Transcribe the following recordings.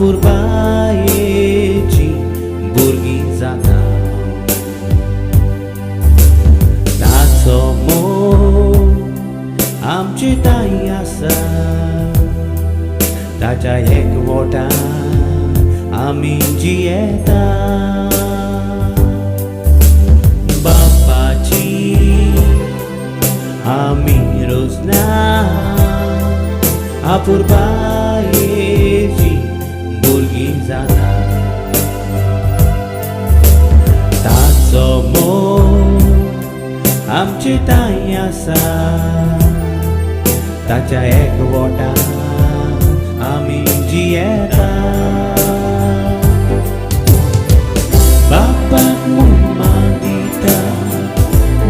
apurbaieci burgi zata tacomo आमची ताई आसा ताच्या एकवटा आमी जियेता बापाची आमी रोजना आपुरबायेची भुरगीं जाता ताचो मोग आमची ताई आसा ताच्या एकवटा आमी जियेता बापाक मुम्मा दिता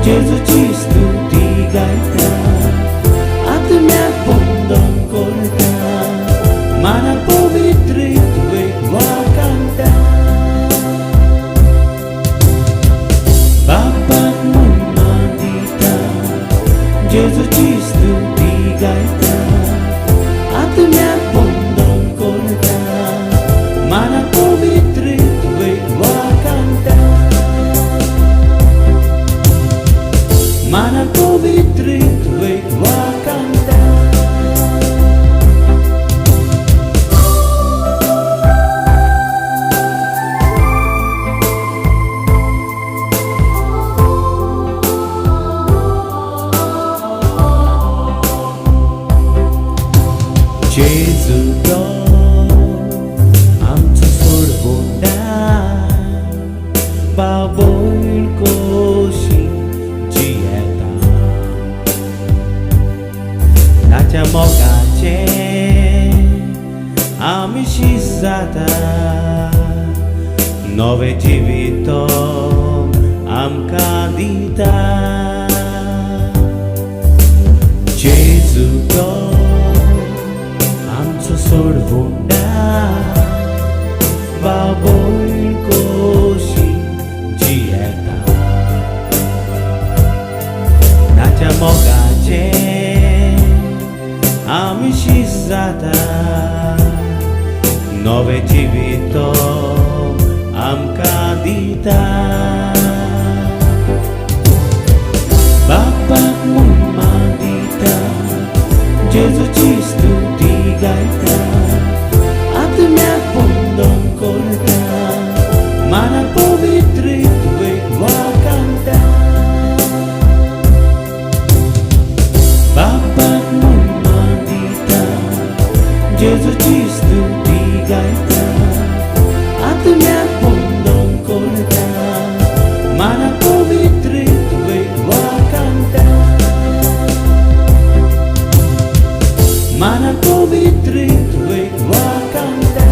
जेजूची स्तुती गायता आत्म्याक वंदन करता मना पवित्रीत्वेक वाकांता बापाक मुम्मा दिता जेजूची स्तुती गायता आत्म्याक वंदन करता मना पवित्रीत्वेक वाकांता मना पवित्रीत्वेक वाकांता Jezu to आमचो सोडवोंडा बाबोयण कोशी जियेता ताच्या मोगाचे आमी शीस जाता नवें जिवीत तो आमकां दिता जेजू तो आमचो सोडवोंडा बाबोयण कोशी जियेता ताच्या मोगाचे आमी शीस जाता नवें जिवीत तो आमकां दिता बापाक मुम्मा दिता जेजूची स्तुती गायता आत्म्याक वंदन करता मना पवित्रीत्वेक वाकांता बापाक मुम्मा दिता जेजूची स्तुती गायता आत्म्याक वंदन करता मना पवित्रीत्वेक वाकांता मना पवित्रीत्वेक वाकांता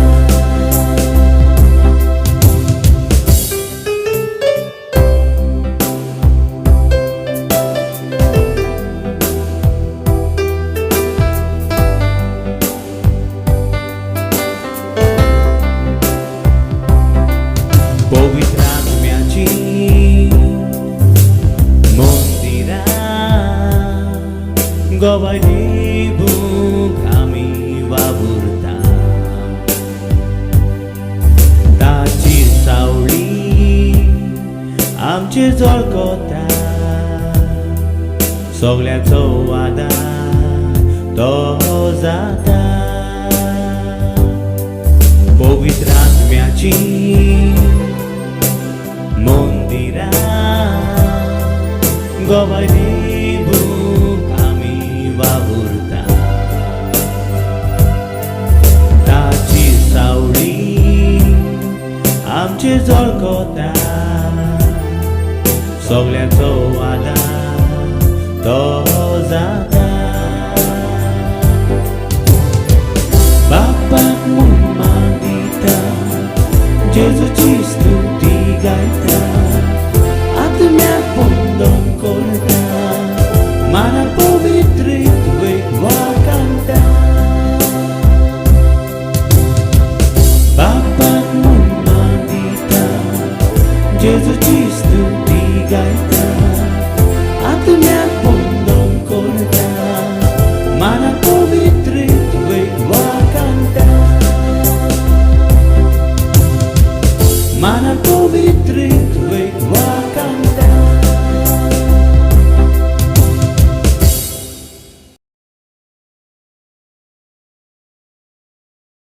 पवित्र आत्म्याची मंदिरां गोवाय दिवूंक आमी वावुरता ताची सावळी आमचेर झळकता सगळ्याचो आदार तो जाता पवित्र आत्म्याची मंदिरां गोवाय दिवूंक आमी वावुरता ताची सावळी आमचेर झळकता सगळ्याचो आदार तो जाता बापाक मुम्मा दिता जेजूची स्तुती गायता आत्म्याक वंदन करता मना पवित्रीत्वेक वाकांता बापाक मुम्मा दिता जेजूची स्तुती गायता आत्म्याक वंदन करता मना पवित्रीत्वेक वाकांता pavitrit, vek